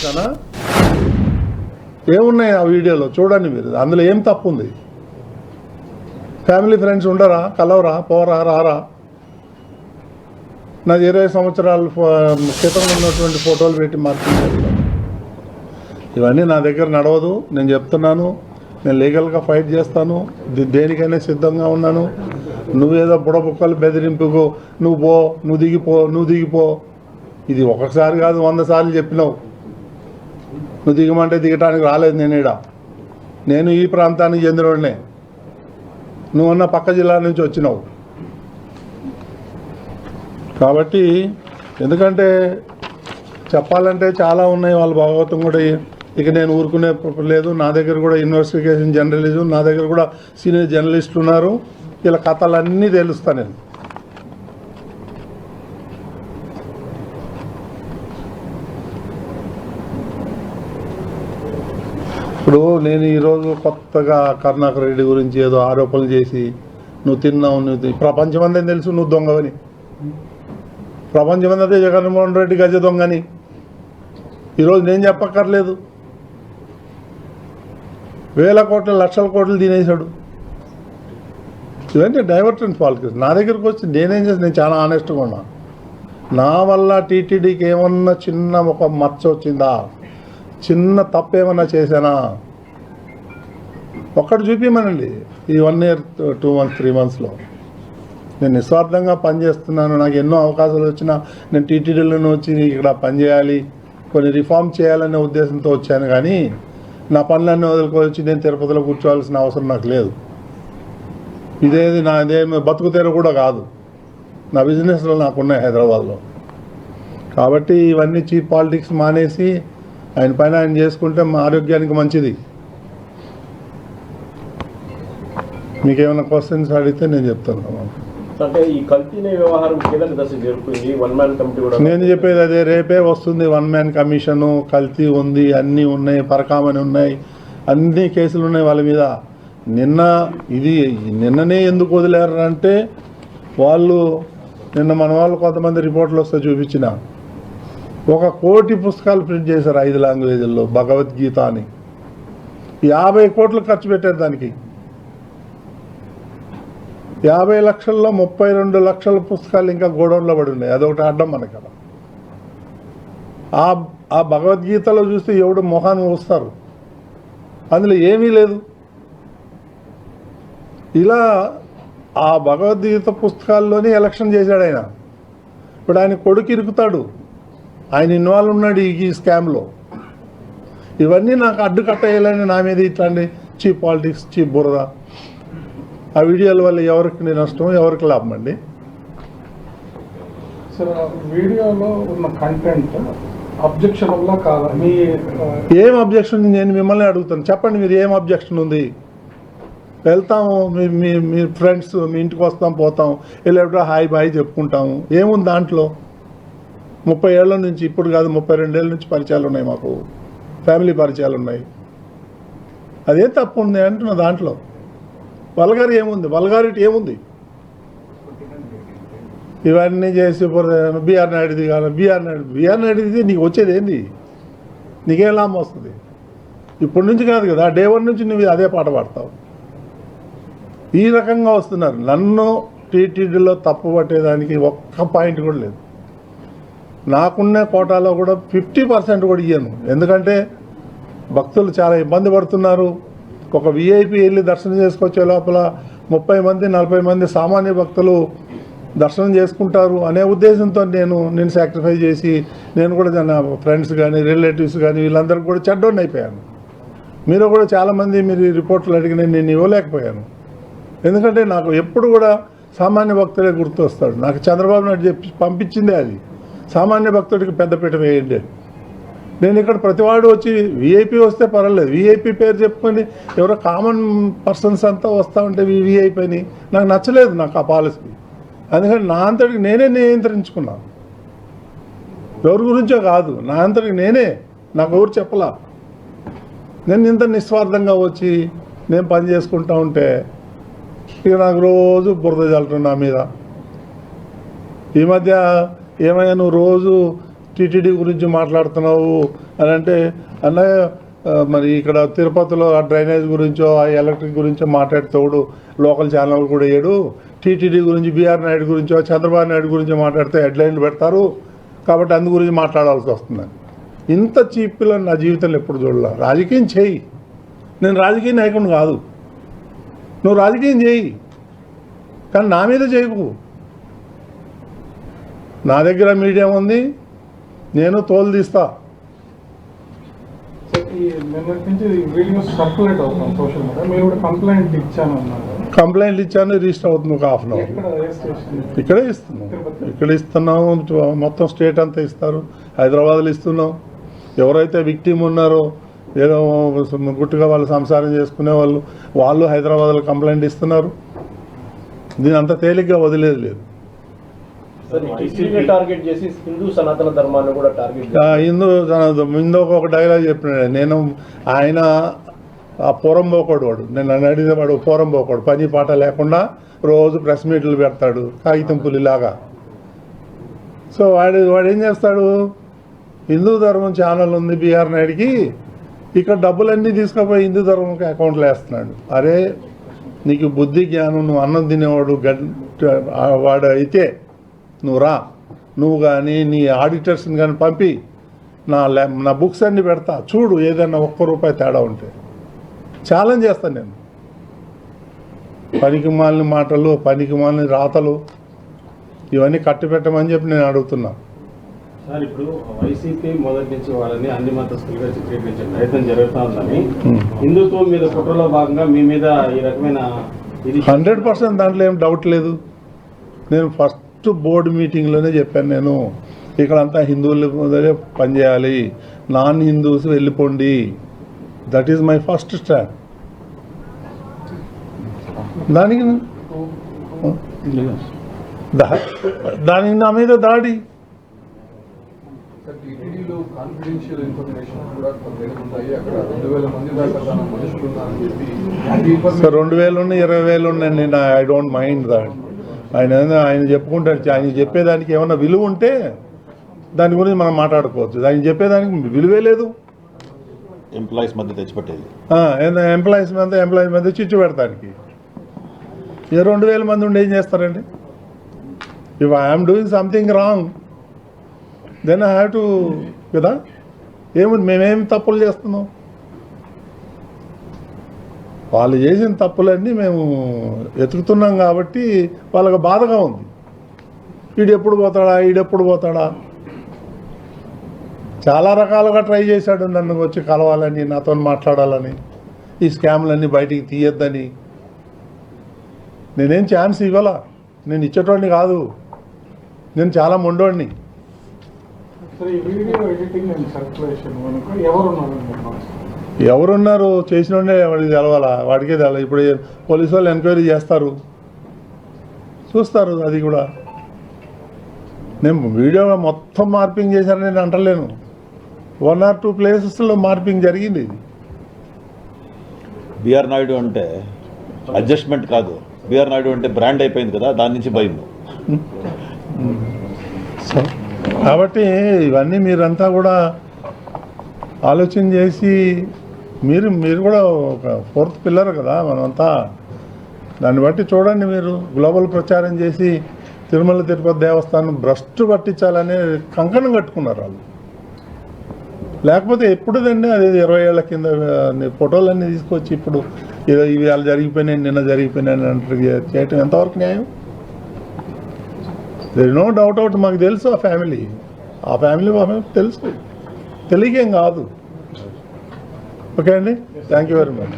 చేశానా? ఏమున్నాయి ఆ వీడియోలో చూడండి మీరు, అందులో ఏం తప్పు ఉంది? ఫ్యామిలీ ఫ్రెండ్స్ ఉండరా, కలవరా, పోరా, రారా? నాది 20 సంవత్సరాల క్రితం ఉన్నటువంటి ఫోటోలు పెట్టి మార్పింగ్ చేస్తాను. ఇవన్నీ నా దగ్గర నడవదు. నేను చెప్తున్నాను, నేను లీగల్గా ఫైట్ చేస్తాను, దేనికైనా సిద్ధంగా ఉన్నాను. నువ్వేదో బుడబుక్కలు బెదిరింపుకు నువ్వు దిగిపో. ఇది ఒకసారి కాదు 100 సార్లు చెప్పినావు. నువ్వు దిగమంటే దిగటానికి రాలేదు నేను ఈ ప్రాంతానికి చెందినోడినే. నువ్వన్న పక్క జిల్లా నుంచి వచ్చినావు. కాబట్టి ఎందుకంటే చెప్పాలంటే చాలా ఉన్నాయి. వాళ్ళ భాగవతం కూడా ఇక నేను ఊరుకునే లేదు. నా దగ్గర కూడా ఇన్వెస్టిగేషన్ జర్నలిజం, నా దగ్గర కూడా సీనియర్ జర్నలిస్టులు ఉన్నారు. ఇలా కథలన్నీ తెలుస్తా నేను. ఇప్పుడు నేను ఈరోజు కొత్తగా కరుణాకర్ రెడ్డి గురించి ఏదో ఆరోపణలు చేసి నువ్వు తిన్నావు, ప్రపంచమంతా తెలుసు నువ్వు దొంగవని. ప్రపంచమంతా జగన్మోహన్ రెడ్డి గజ దొంగని ఈరోజు నేను చెప్పక్కర్లేదు. వేల కోట్ల లక్షల కోట్లు తినేశాడు. ఇవన్నీ డైవర్టెన్స్ పాలిటిక్స్. నా దగ్గరకు వచ్చి నేనేం చేసి నేను చాలా ఆనెస్ట్గా ఉన్నా. నా వల్ల టీటీడీకి ఏమన్నా చిన్న ఒక మచ్చ వచ్చిందా, చిన్న తప్పు ఏమన్నా చేశానా ఒక్కటి చూపించమనండి. ఈ 1 year 2 months 3 monthsలో నేను నిస్వార్థంగా పనిచేస్తున్నాను. నాకు ఎన్నో అవకాశాలు వచ్చినా నేను టీటీడీలోనే వచ్చి ఇక్కడ పనిచేయాలి, కొన్ని రిఫార్మ్ చేయాలనే ఉద్దేశంతో వచ్చాను. కానీ నా పనులన్నీ వదులుకోవచ్చి నేను తిరుపతిలో కూర్చోవాల్సిన అవసరం నాకు లేదు. నాదేమి బతుకు తెర కూడా కాదు. నా బిజినెస్లో నాకున్నాయి హైదరాబాద్లో. కాబట్టి ఇవన్నీ చీప్ పాలిటిక్స్ మానేసి ఆయన పైన ఆయన చేసుకుంటే మా ఆరోగ్యానికి మంచిది. మీకేమైనా క్వశ్చన్స్ అడిగితే నేను చెప్తాను. అంటే ఈ కల్తీ వ్యవహారం కీలక దశ జరుగుతుంది. 1 man కమిటీ కూడా నేను చెప్పేది అదే. రేపే వస్తుంది 1 man కమిషను. కల్తీ ఉంది, అన్నీ ఉన్నాయి, పరకామని ఉన్నాయి, అన్ని కేసులు ఉన్నాయి వాళ్ళ మీద. నిన్ననే ఎందుకు వదిలేరు అంటే నిన్న మన వాళ్ళు కొంతమంది రిపోర్ట్లు వస్తే చూపించిన 1 కోటి పుస్తకాలు ప్రింట్ చేశారు 5 లాంగ్వేజ్ల్లో భగవద్గీత అని. 50 కోట్లు ఖర్చు పెట్టారు దానికి. 50 లక్షల్లో 32 లక్షల పుస్తకాలు ఇంకా గోడౌన్లో పడి ఉన్నాయి. అదొకటి అడ్డం మనకి కదా. ఆ భగవద్గీతలో చూస్తే ఎవడు మొహాన్ని వస్తారు, అందులో ఏమీ లేదు. ఇలా ఆ భగవద్గీత పుస్తకాల్లోనే ఎలక్షన్ చేశాడు ఆయన. ఇప్పుడు ఆయన కొడుకు ఇరుకుతాడు, ఆయన ఇన్వాల్వ్ ఉన్నాడు ఈ స్కామ్లో. ఇవన్నీ నాకు అడ్డుకట్టేయాలని నా మీద ఇట్లాంటి చీప్ పాలిటిక్స్, చీప్ బురద. ఆ వీడియోల వల్ల ఎవరికి నష్టం, ఎవరికి లాభం అండి? సార్, వీడియోలో ఉన్న కంటెంట్ అబ్జెక్షనబుల్ కాదా? ఏం అబ్జెక్షన్? నేను మిమ్మల్ని అడుగుతాను, చెప్పండి మీరు ఏం అబ్జెక్షన్ ఉంది? వెళ్తాము, మీ ఫ్రెండ్స్ మీ ఇంటికి వస్తాం, పోతాం, వెళ్ళేటప్పుడు హాయ్ బాయ్ చెప్పుకుంటాము. ఏముంది దాంట్లో? 30 ఏళ్ల నుంచి, ఇప్పుడు కాదు 32 ఏళ్ళ నుంచి పరిచయాలు ఉన్నాయి మాకు, ఫ్యామిలీ పరిచయాలు ఉన్నాయి. అదే తప్పు ఉంది అంటున్నా. దాంట్లో వల్గారి ఏముంది? వల్గారిటీ ఏముంది? ఇవన్నీ చేసి బీఆర్ నాయుడుది కాదు, బీఆర్ నాయుడుది నీకు వచ్చేది ఏంది? నీకేం లాభం వస్తుంది? ఇప్పటి నుంచి కాదు కదా, డే 1 నుంచి నువ్వు అదే పాట పాడతావు. ఈ రకంగా వస్తున్నారు. నన్ను టీటీడీలో తప్పు పట్టేదానికి ఒక్క పాయింట్ కూడా లేదు. నాకున్న కోటాలో కూడా 50% కూడా ఇయ్యను. ఎందుకంటే భక్తులు చాలా ఇబ్బంది పడుతున్నారు. ఒక విఐపి వెళ్ళి దర్శనం చేసుకొచ్చే లోపల 30 మంది 40 మంది సామాన్య భక్తులు దర్శనం చేసుకుంటారు అనే ఉద్దేశంతో నేను సాక్రిఫైస్ చేసి, నేను కూడా నా ఫ్రెండ్స్ కానీ రిలేటివ్స్ కానీ వీళ్ళందరికీ కూడా చెడ్డోడిని అయిపోయాను. మీరు కూడా చాలామంది మీరు రిపోర్ట్లు అడిగిన నేను ఇవ్వలేకపోయాను. ఎందుకంటే నాకు ఎప్పుడు కూడా సామాన్య భక్తులే గుర్తు వస్తాడు. నాకు చంద్రబాబు నాయుడు చెప్పి పంపించిందే అది, సామాన్య భక్తుడికి పెద్దపీట వేయండి. నేను ఇక్కడ ప్రతివాడు వచ్చి విఐపి వస్తే పర్వాలేదు, విఐపి పేరు చెప్పుకొని ఎవరో కామన్ పర్సన్స్ అంతా వస్తూ ఉంటే విఐపి అని నాకు నచ్చలేదు. నాకు ఆ పాలసీ. అందుకని నా అంతటికి నేనే నియంత్రించుకున్నాను. ఎవరి గురించో కాదు, నా అంతటికి నేనే. నాకు ఎవరు చెప్పలా. నేను ఇంత నిస్వార్థంగా వచ్చి నేను పని చేసుకుంటా ఉంటే ఇక నాకు రోజు బురద చల్లటం నా మీద. ఈ మధ్య ఏమైనా నువ్వు రోజు టీటీడీ గురించి మాట్లాడుతున్నావు అని అంటే అన్నయ్య మరి ఇక్కడ తిరుపతిలో ఆ డ్రైనేజ్ గురించో ఆ ఎలక్ట్రిక్ గురించో మాట్లాడితేవాడు లోకల్ ఛానల్ కూడా వేయడు. టీటీడీ గురించి బీఆర్ నాయుడు గురించో చంద్రబాబు నాయుడు గురించి మాట్లాడితే హెడ్లైన్లు పెడతారు కాబట్టి అందు గురించి మాట్లాడాల్సి వస్తుందని. ఇంత చీప్పిలో నా జీవితంలో ఎప్పుడు చూడాల. రాజకీయం చేయి, నేను రాజకీయ నాయకుడిని కాదు, నువ్వు రాజకీయం చేయి కానీ నా మీద చేయకు. నా దగ్గర మీడియా ఉంది, నేను తోలు తీస్తా. నిన్నటి నుంచి వీడియో సర్క్యులేట్ అవుతాం సోషల్ మీడియా. మీరు కూడా కంప్లైంట్ ఇచ్చానన్నారు. కంప్లైంట్లు ఇచ్చాను, రిజిస్టర్ అవుతుంది ఒక హాఫ్ అన్ అవర్. ఎక్కడ రిజిస్ట్రేషన్? ఇక్కడే ఇస్తున్నాం, ఇక్కడ ఇస్తున్నాం, మొత్తం స్టేట్ అంతా ఇస్తారు. హైదరాబాద్లో ఇస్తున్నాం. ఎవరైతే విక్టిమ్ ఉన్నారో ఏదో గుట్టుగా వాళ్ళు సంసారం చేసుకునే వాళ్ళు హైదరాబాద్లో కంప్లైంట్ ఇస్తున్నారు. దీని అంత తేలిగ్గా వదిలేదు లేదు. టార్గెట్ చేసి హిందూ సనాతన ధర్మాన్ని కూడా టార్గెట్ హిందూ ఒక డైలాగ్ చెప్పినాడు. నేను ఆయన ఆ పూరం పోకోడు వాడు, నేను నన్ను అడిగితే వాడు పూరం పోకోడు, పని పాట లేకుండా రోజు ప్రెస్ మీట్లు పెడతాడు కాగితం పులిలాగా. సో వాడు ఏం చేస్తాడు, హిందూ ధర్మం ఛానల్ ఉంది బీఆర్ నాయుడికి, ఇక్కడ డబ్బులన్నీ తీసుకుపోయి హిందూ ధర్మంకి అకౌంట్లో వేస్తున్నాడు. అరే నీకు బుద్ధి జ్ఞానం, నువ్వు అన్నం తినేవాడు వాడు అయితే నువ్వు రా, నువ్వు కానీ నీ ఆడిటర్స్ని కానీ పంపి నా బుక్స్ అన్నీ పెడతా, చూడు ఏదైనా ₹1 తేడా ఉంటే ఛాలెంజ్ చేస్తాను నేను. పనికి మాలిన మాటలు, పనికి మాలిన రాతలు ఇవన్నీ కట్టి పెట్టమని చెప్పి నేను అడుగుతున్నా. సార్ ఇప్పుడు వైసీపీ మొదటి నుంచి వాళ్ళని అన్ని మతస్థులుగా చిత్రీకరించే ప్రయత్నం జరుగుతూ ఉందని, హిందుత్వం మీద కుట్రలో భాగంగా మీ మీద ఈ రకమైన 100% దాంట్లో ఏం డౌట్ లేదు. నేను ఫస్ట్ బోర్డు మీటింగ్లోనే చెప్పాను, నేను ఇక్కడంతా హిందువులు మొదలే పనిచేయాలి, నాన్ హిందూస్ వెళ్ళిపోండి. That is my first stand. దానికి నా మీద దాడి. టీటీడీలో కాన్ఫిడెన్షియల్ ఇన్ఫర్మేషన్ కూడా కొన్ని ఉంటాయి. అక్కడ 2000 మంది దాకా తన మనుషులు ఉన్నారని చెప్పి సార్ 2000 ఉన్నాయి, 20,000 ఉన్నాయండి. I don't mind that. ఆయన చెప్పుకుంటాడు. ఆయన చెప్పేదానికి ఏమన్నా విలువ ఉంటే దాని గురించి మనం మాట్లాడుకోవచ్చు. ఆయన చెప్పేదానికి విలువే లేదు. ఎంప్లాయీస్ మధ్య తెచ్చిపెట్టేది, ఎంప్లాయీస్ మధ్య చిచ్చు పెడతానికి 2,000 మంది ఉండి ఏం చేస్తారండి? If I'm doing something wrong then I have to కదా. మేమేమి తప్పులు చేస్తున్నాం? వాళ్ళు చేసిన తప్పులన్నీ మేము ఎతుకుతున్నాం కాబట్టి వాళ్ళకి బాధగా ఉంది. ఈడెప్పుడు పోతాడా. చాలా రకాలుగా ట్రై చేశాడు నన్ను వచ్చి కలవాలని, నాతో మాట్లాడాలని, ఈ స్కామ్లన్నీ బయటికి తీయొద్దని. నేనేం ఛాన్స్ ఇవ్వాలా, నేను ఇచ్చేటోడిని కాదు, నేను చాలా మొండోడిని. ఎవరున్నారు చేసినోడే వాడికి తెలవాలా, వాడికే తెలవాలి. ఇప్పుడు పోలీసు వాళ్ళు ఎంక్వైరీ చేస్తారు, చూస్తారు. అది కూడా నేను వీడియో మొత్తం మార్పింగ్ చేశానని నేను అంటలేను. 1 or 2 ప్లేసెస్లో మార్పింగ్ జరిగింది. ఇది బీఆర్ నాయుడు అంటే అడ్జస్ట్మెంట్ కాదు, బీఆర్ నాయుడు అంటే బ్రాండ్ అయిపోయింది కదా, దాని నుంచి భయం. కాబట్టి ఇవన్నీ మీరంతా కూడా ఆలోచన చేసి మీరు కూడా ఒక 4th పిల్లర్ కదా మనమంతా. దాన్ని బట్టి చూడండి, మీరు గ్లోబల్ ప్రచారం చేసి తిరుమల తిరుపతి దేవస్థానం భ్రష్టు పట్టించాలనే కంకణం కట్టుకున్నారు వాళ్ళు. లేకపోతే ఎప్పుడుదండి అది 20 ఏళ్ల కింద ఫోటోలన్నీ తీసుకొచ్చి ఇప్పుడు ఇవి వాళ్ళు జరిగిపోయినాయి, నిన్న జరిగిపోయినాయి అంటారు చేయటం ఎంతవరకు న్యాయం? There no doubt out. మాకు తెలుసు ఆ ఫ్యామిలీ తెలుసు, తెలియకేం కాదు. ఓకే అండి, థ్యాంక్ యూ వెరీ మచ్.